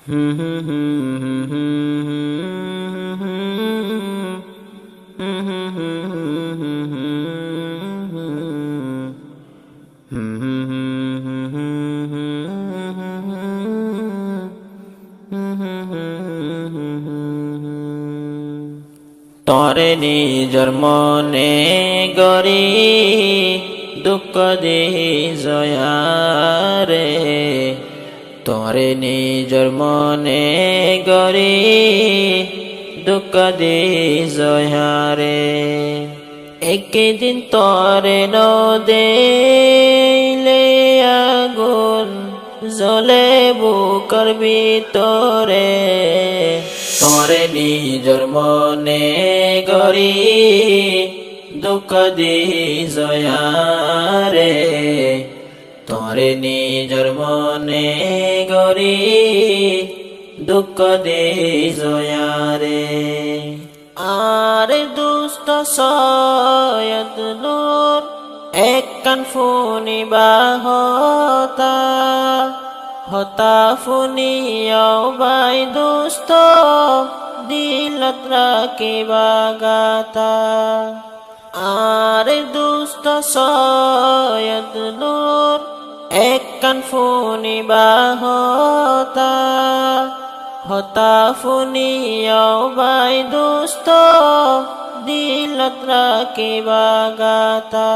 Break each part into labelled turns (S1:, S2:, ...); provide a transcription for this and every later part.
S1: হুম হুম হুম হুম হুম হুম হুম তরে নিজর মনে গরি দুঃখ দে জয়ারে তরে নিজর মনে গরি দুঃখ দে জয়ারে একদিন তরে নদেলে আগুন জ্বলে বুকের ভিতরে তরে নিজর মনে গরি দুঃখ দি জয়ারে তরে নিজর মনে গরি দুঃখ দি জয়ারে আর দুষ্ট সয়দ নূর এক কান ফুনিবা হতা হতা ফুনিয়াও বাই দুষ্ট দিলত রাখিবা গাতা আর দুষ্ট সয়দ নূর এক কান ফুনিবা হতা হতা ফুনিয়াও বাই দুষ্ট দিলত রাখিবা গাতা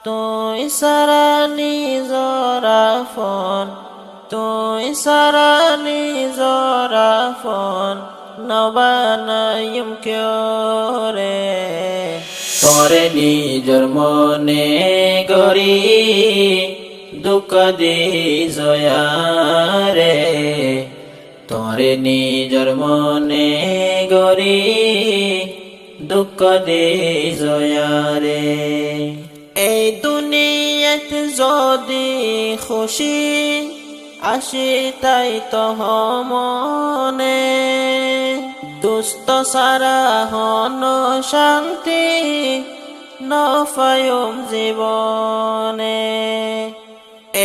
S1: তুই সারা নিজর ফোন তুই সারা নিজর ফোন নবানায়ুম ক্যরে তরে নিজর মনে গরি দুঃখ দি জয়ারে তরে নিজর মনে গরি দুঃখ দি জয়ারে এই দুনিয়াত যদি খুশি আসি তাই তহ মনে দুষ্ট সারা হন শান্তি নফায়ুম জীবনে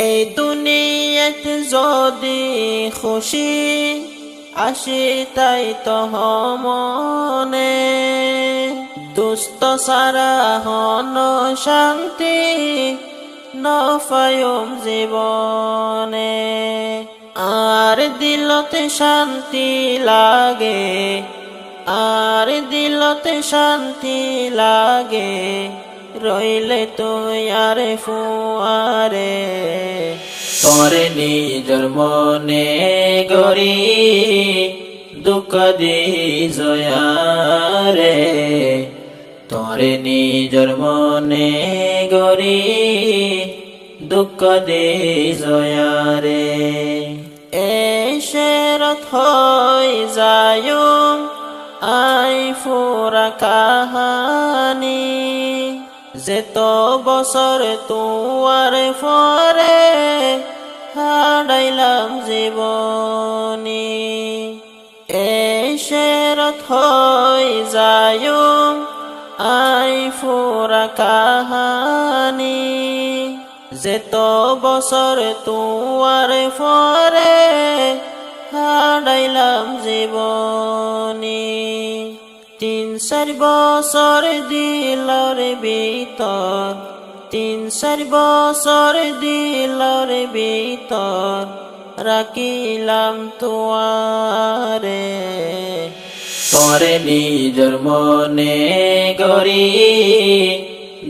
S1: এই দুনিয়াত যদি খুশি আসি তাই তহ মনে দুষ্ট সারা হন শান্তি নফায়ুম জীবনে আর দিলতে শান্তি লাগে আর দিলতে শান্তি লাগে রইলে তুই আর ফুয়ারে তরে নিজর মনে গরি দুঃখ দি জয়ারে তরে নিজর মনে গরি দুঃখ দি জয়ারে এশেরত হই যায়ুম আই ফুরা কাহানি যেত বছর তুয়ার ফরে হারাইলাম জীবনী এশেরত হই যায়ুম আই ফুরা কাহানি যেত বছর তুয়ার ফরে হারাইলাম জীবনী ৩-৪ বছর দিলর ভিতর ৩-৪ বছর দিলর ভিতর রাখিলাম তুয়ারে তরে নিজর মনে গরি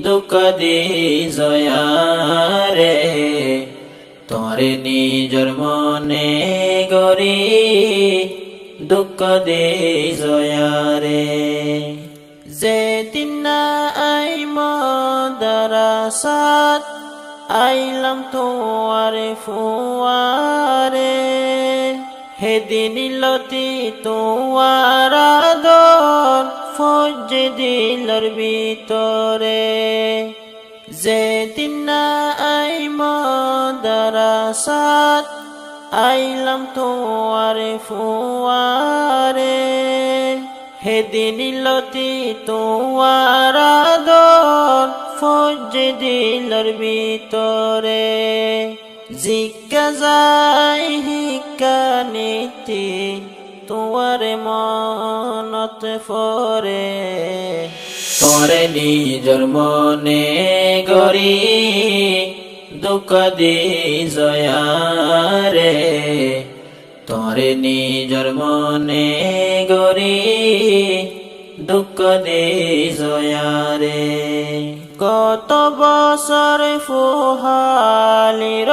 S1: দুঃখ দি জয়ারে তরে নিজর মনে গরি দুঃখ দি জয়ারে যেদিন না আই মাদ্রাসাত আইলাম তোমার ফুয়ারে হেদিন লতি তোমার আদর ফজ দিলর ভিতরে যেদিন না আই মাদ্রাসাত আইলাম তোমার ফুয়ারে হেদিন লতি তোমার আদর ফজ দিলর ভিতরে জিজ্ঞা যায় শিক্ষা নীতি তোমার মনত পরে তোরে নিজর মনে গরি দুঃখ দি জয়ারে তোরে নিজর মনে গরি দুঃখ দি জয়ারে কত বছর ফুহালির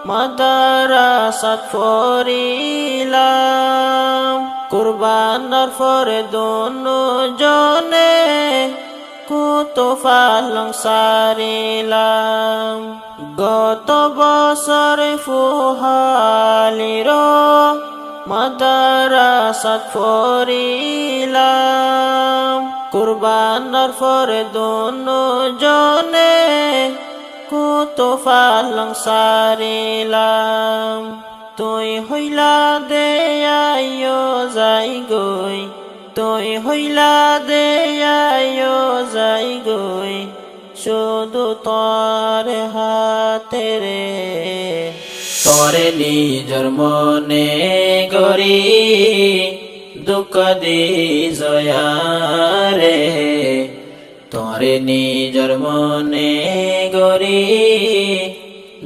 S1: মাদ্রাসাত পড়িলাম কুরবানার পরে দুজনে কত পালং সারিলাম গত বছর ফুহালির মাদ্রাসাত পড়িলাম কুরবানার পরে দুজনে কত পালং সারিলাম তুই হইলা দে আয়ো যাই গই তুই হইলা দে আয়ো যাই গই শুধু তোর হাতে রে তোরে নিজর মনে গরি দুঃখ দি জয়ারে তোরে নিজর মনে গরি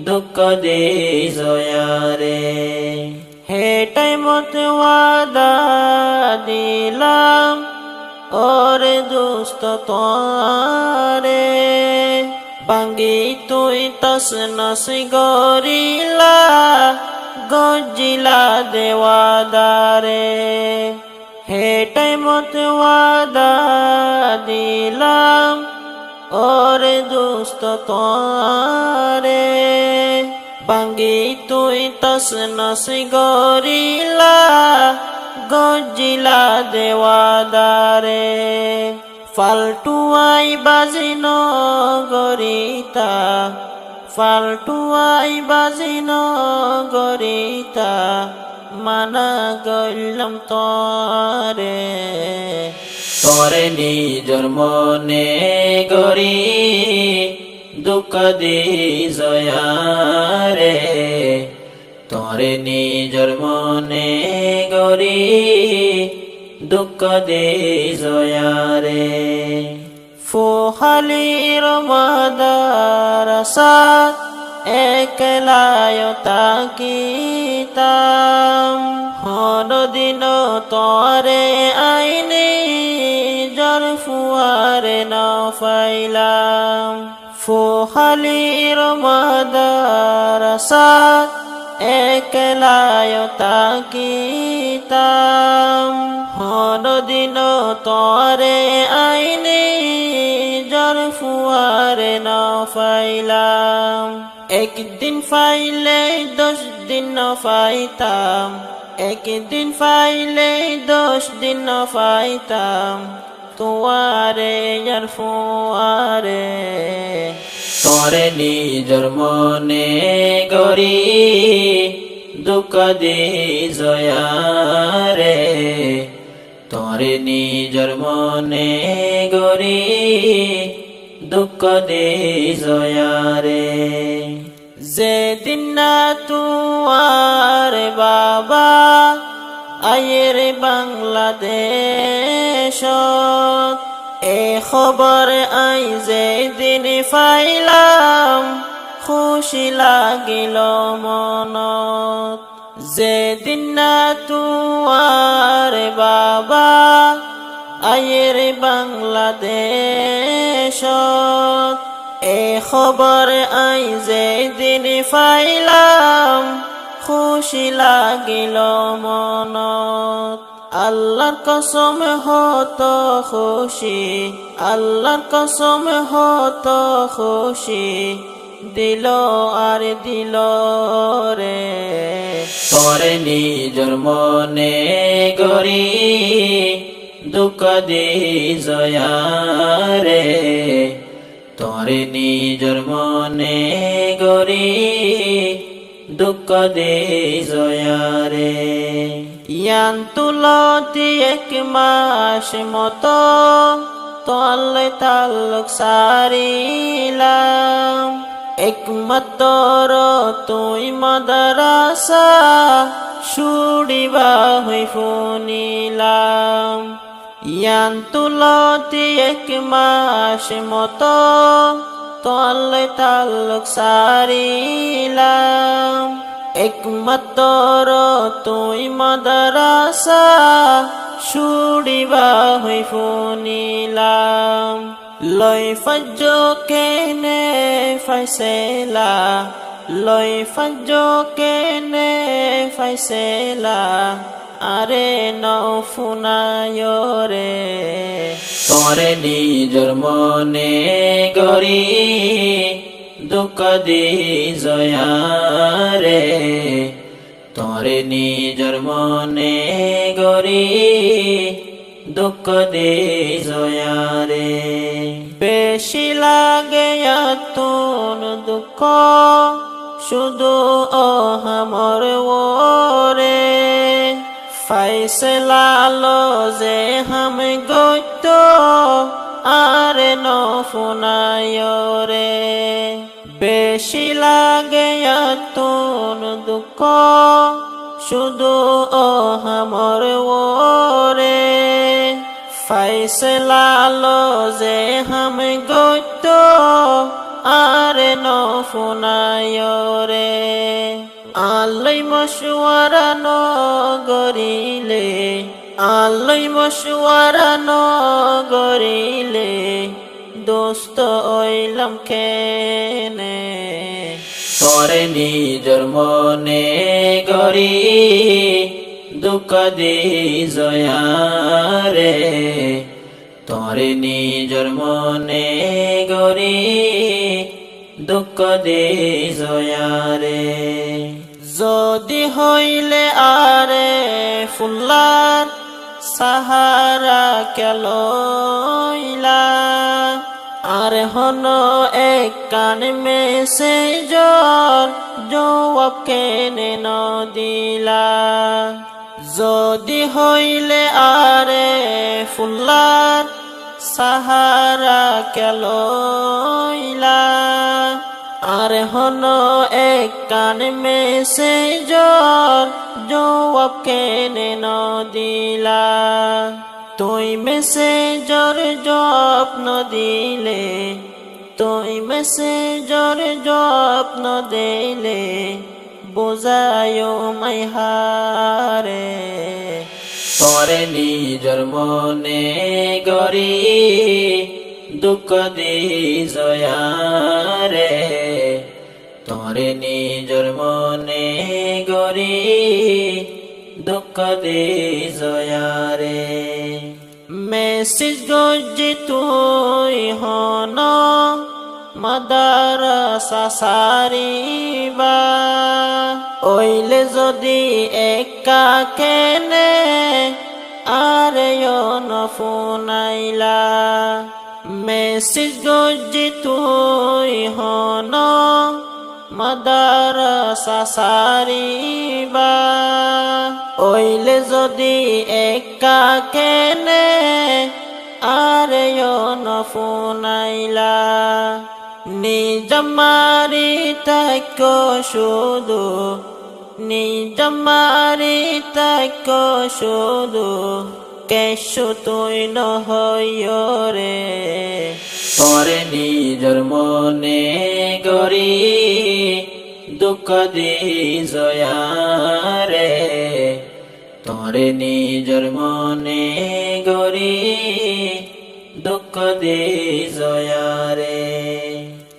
S1: দুঃখ দি জয়ারে হে টাইমত ওয়াদা দিলাম ওরে দোস্ত তোরে বাঙ্গি তুই তস নস গরিলা গজিলা দেওয়াদারে হে টাইমত ওয়াদা দিলাম ওরে দোস্ত তোরে বাঙ্গি তুই তস নস গরিলা গজিলা দেওয়াদারে ফালটুয়াই বাজিন গরিতা ফালটুয়াই বাজিন গরিতা মানা গইলাম তোরে তোরে নিজর মনে গরি দুঃখ দি জয়ারে তোরে নিজর মনে গরি দুঃখ দি জয়ারে ফুহালির মাদ্রাসাত একলায় তাকিতাম হনদিন তরে আইনি জর ফুয়ারে না পাইলাম ফুহালির মাদ্রাসাত একলায় তাকিতাম হনদিন তরে আইনি জর ফুয়ারে না পাইলাম একদিন পাইলে 10 দিন না পাইতাম একদিন পাইলে 10 দিন না পাইতাম তোয়ারে আর ফুয়ারে তোরে নিজর মনে গরি দুঃখ দি জয়ারে তোরে নিজর মনে গরি দুঃখ দি জয়ারে যেদিন না তুয়ার বাবা আয়ের বাংলাদেশ এ খবর আই যেদিন পাইলাম খুশি লাগিল মনত যেদিন না তুয়ার বাবা আয়ের বাংলাদেশ এ খবর আই যেদিন পাইলাম খুশি লাগিল মনত আল্লাহর কসম হত খুশি আল্লাহর কসম হত খুশি দিল আর দিল রে তোরে নিজর মনে গরি দুঃখ দি জয়ারে তোরে নিজর মনে গরি দুঃখ দি জয়ারে ইয়ান তুলতি 1 মাস মতো তলে তালুক সারিলাম একমাত্র তুই মাদ্রাসা সুড়িবা হই ফুনিলাম ইয়ান তুলতি এক মাস মতো তলে তালুক সারিলাম একমাত্র তুই মাদ্রাসা সুড়িবা হই ফুনিলাম লই ফজ্জ কেনে ফাইসেলা লই ফজ্জ কেনে ফাইসেলা আরে নও ফুনায় রে তোরে নিজর মনে গরি দুঃখ দি জয়া রে তোরে নিজর মনে গরি দুঃখ দে জয়া রে বেশি লাগে তুন দুঃখ শুধু আমার ওরে ফাইসলা লো যে হাম গইত আরে ন ফুনায় রে বেশি লাগে তুন দুঃখ শুধু আমার ওরে ফাইসলা লো যে হাম গইত আরে ন ফুনায় রে আল্লাই মশওয়ারা ন গরিলে আল্লাই মশওয়ারা ন গরিলে দোস্ত ওইলাম কেনে তোরে নিজর মনে গরি দুঃখ দি জয়া রে তোরে নিজর মনে গরি দুঃখ দি জয়া রে যদি হইলে আরে ফুল্লার সাহারা কেলইলা আর হন এক কান মেসেজর জবাব কেনে ন দিলা যদি হইলে আরে ফুল্লার সাহারা কেলইলা আর হন এক কান মেসেজর জবাব কেনে ন দিলা তুই মেসেজর জবাব ন দিলে তুই মেসেজর জবাব ন দিলে বোঝায় মাই হারে তোরে নিজর মনে গরি দুঃখ দি জয়া রে তোরে নিজর মনে গরি দুঃখ দি জয়া রে মেসেজ গজি তুই হন মাদ্রাসা সারিবা ওইলে যদি একা কেনে আরে ন ফুনাইলা মেসেজ গজি তুই হন মাদ্রাসা সারিবা ওইলে যদি একা কেনে আরে ন ফুনাইলা নিজমারি তাক শুধু নিজমারি তাক শুধু কেশু তুই নহয় রে তোরে নিজর মনে গরি দুঃখ দি জয়া রে তোরে নিজর মনে গরি দুঃখ দি জয়া রে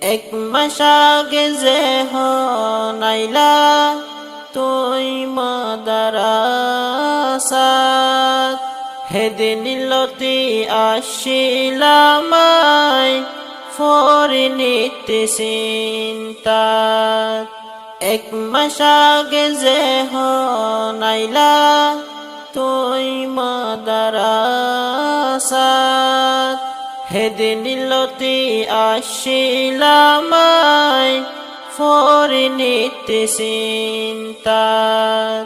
S1: এক মাস আগে যে হনাইলা তুই মাদ্রাসাত হেদিন লতি আসিলামাই ফরিনিতে চিন্তাত এক মাস আগে যে হনাইলা তুই মাদ্রাসাত হেদিন লতি আসিলামাই ফরিনিতে চিন্তাত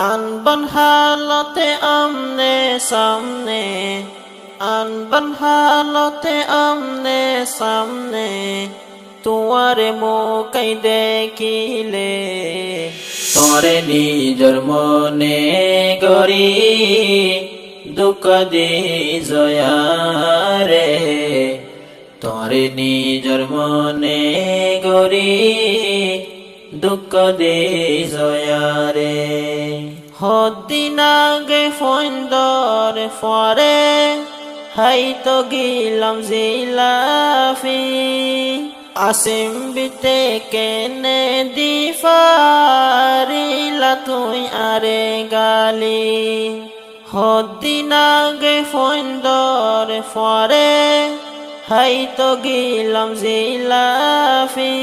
S1: আনবন হালতে আমনে সামনে আনবন হালতে আমনে সামনে তোমারে মুখাই দেখিলে
S2: তোরে নিজর মনে গরি দুঃখ দি জয়ারে তোরে নিজর মনে গরি দুঃখ দি জয়ারে
S1: হদিন আগে ফন্দর ফরে হাইতো গিলাম জিলাফি আসিম বিতে কেনে দিফারিলা তুই আরে গালি হদিন আগে ফন্দর ফরে হাইতো গিলাম জিলাফি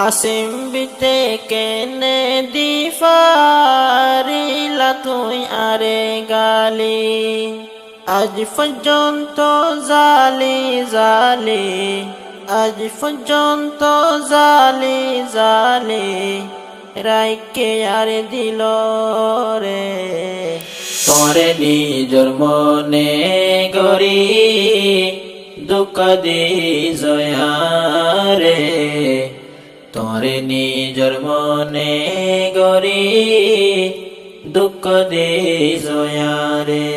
S1: আসিম বিতে কেনে দিফারিলা তুই আরে গালি আজ পর্যন্ত জালি জালি আজ পর্যন্ত জালি জালি রাইকে আর দিল রে
S2: তোরে নিজর মনে গরি দুঃখ দি জয়ারে তোরে নিজর মনে গরি দুঃখ দি জয়ারে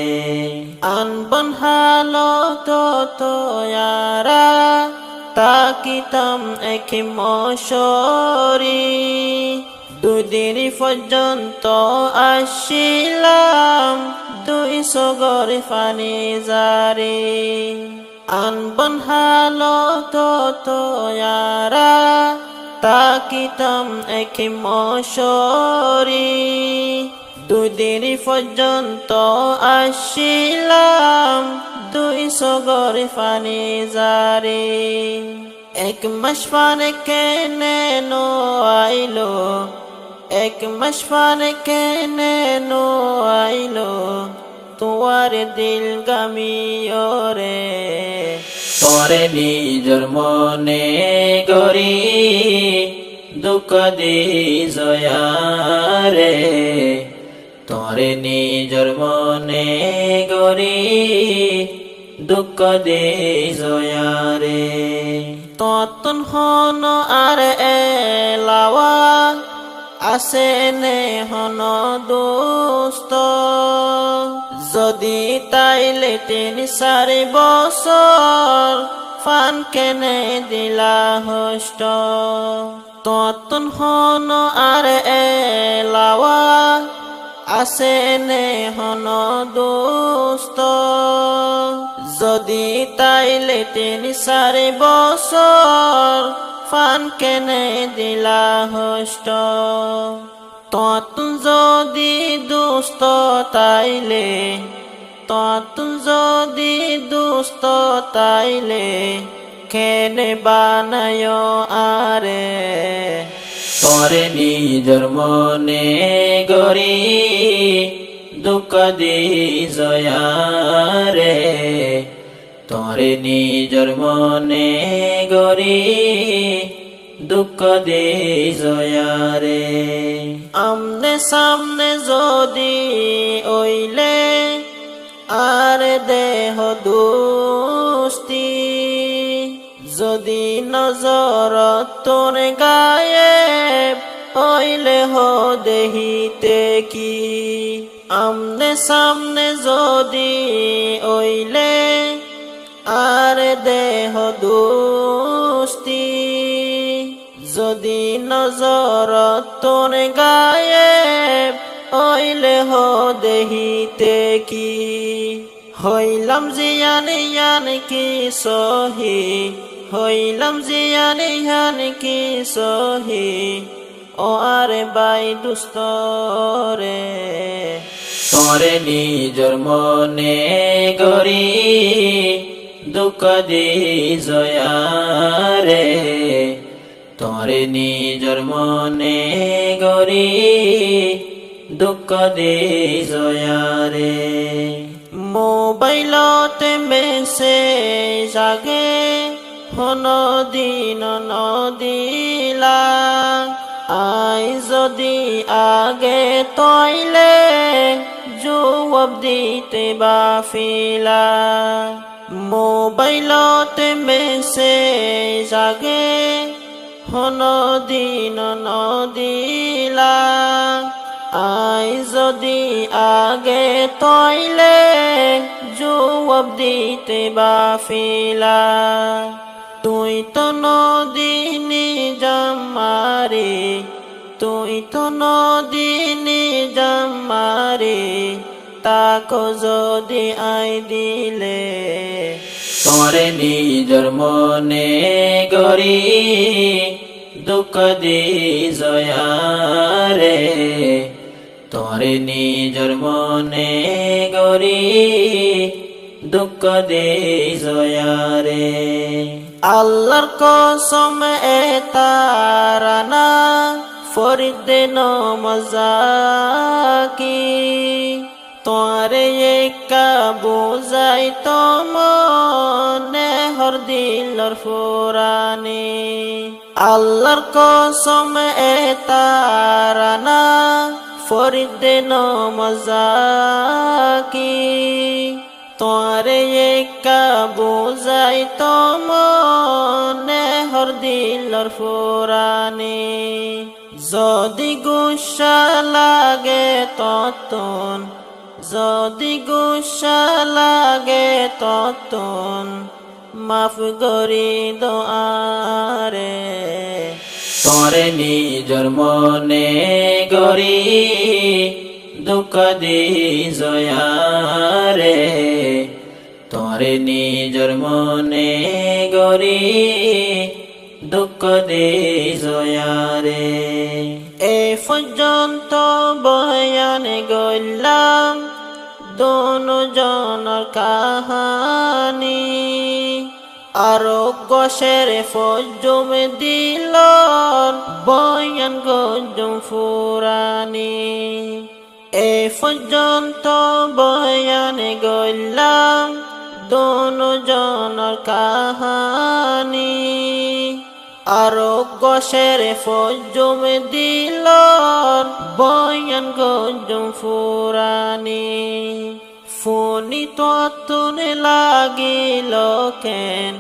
S1: আনবন হালো তো তোয়ারা তাকিতাম এক মশরি দুদিন পর্যন্ত আসিলাম 200 গর পানি জারি আনবন হালো তো তোয়ারা তাকিতাম এক মশরি দুদিন পর্যন্ত আসিলাম 200 গর পানি জারি এক মাস পানে কেনে নো আইলো এক মাস পানে কেনে নো আইলো তোমার দিল গামিও রে
S2: তোরে নিজর মনে গরি দুঃখ দি জয়ারে তোরে নিজর মনে গরি দুঃখ দি জয়ারে
S1: ততন হন আর এলাওয়া আসে নে হন দোস্ত যদি তাইলে 3-4 বছর ফান কেনে দিলা হষ্ট ততন হন আর এলাওয়া আসে নে হন দোস্ত যদি তাইলে 3-4 বছর ফান কেনে দিলা হষ্ট ততুন যদি দুস্ত তাইলে ততুন যদি দুস্ত তাইলে কেনে বানায় আরে
S2: তোরে নিজর মনে গরি দুঃখ দি জয়ারে তোরে নিজর মনে গরি দুঃখ দি জয়ারে
S1: আমনে সামনে যদি ওইলে আর দেহ দুস্তি যদি নজর তোর গায়ে ওইলে হো দেহিতে কি আমনে সামনে যদি ওইলে আর দেহ দুস্তি যদি নজর তোর গায়ে ওইলে হো দেহিতে কি হইলাম জিয়ানি ইয়ান কি সহি হইলাম জিয়ানি ইয়ান কি সহি ও আরে বাই দুস্তরে
S2: তোরে নিজর মনে গরি দুঃখ দি জয়ারে তোরে নিজর মনে গরি দুঃখ দি জয়ারে
S1: মোবাইলতে মেসেজ আগে দিন নদিলা আই যদি আগে তইলে জবাব দিতে বাফিলা মোবাইলতে মেছেজ আগে দিন নদিলা আই যদি আগে তইলে জবাব দিতে বাফিলা তুই তো নদিনী জামারে তুই তো নদিনী জামারে তাকো যদি আই দিলে
S2: তোরে নিজর মনে গরি দুঃখ দি জয়ারে তোরে নিজর মনে গরি দুঃখ দি জয়ারে
S1: আল্লাহর কসম এ তারানা ফরিদে নমজাকি তোরে একা বুঝাই তো মনে হর দিলর ফুরানি আল্লাহর কসম এ তারানা ফরিদে নমজাকি তোরে একা বুঝাই তো মনে হর দিলর ফুরানি যদি গুসা লাগে ততন যদি গুসা লাগে ততন মাফ করি দোয়ারে
S2: তোরে নিজর মনে গরি দুঃখ দি জয়ারে তোরে নিজর মনে গরি দুঃখ দি জয়ারে
S1: এ পর্যন্ত বয়ান গইলাম দোনো জনের কাহানি আরোগ্য শেরে ফজম দিল বয়ান গজম ফুরানি এ পর্যন্ত বয়ান গইলাম দোনো জনের কাহানি আরোগ্য শেরে ফজম দিল বয়ান গজম ফুরানি ফোনি ততুনে লাগিল কেন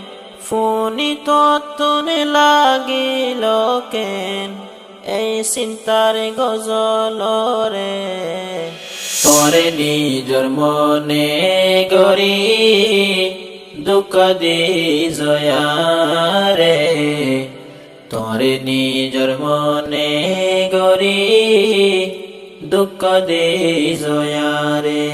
S1: ফোনি ততুনে লাগিল কেন এই চিন্তার গজল রে
S2: তোরে নিজর মনে গরি দুঃখ দি জয়ারে তোরে নিজর মনে গরি দুঃখ দি জয়ারে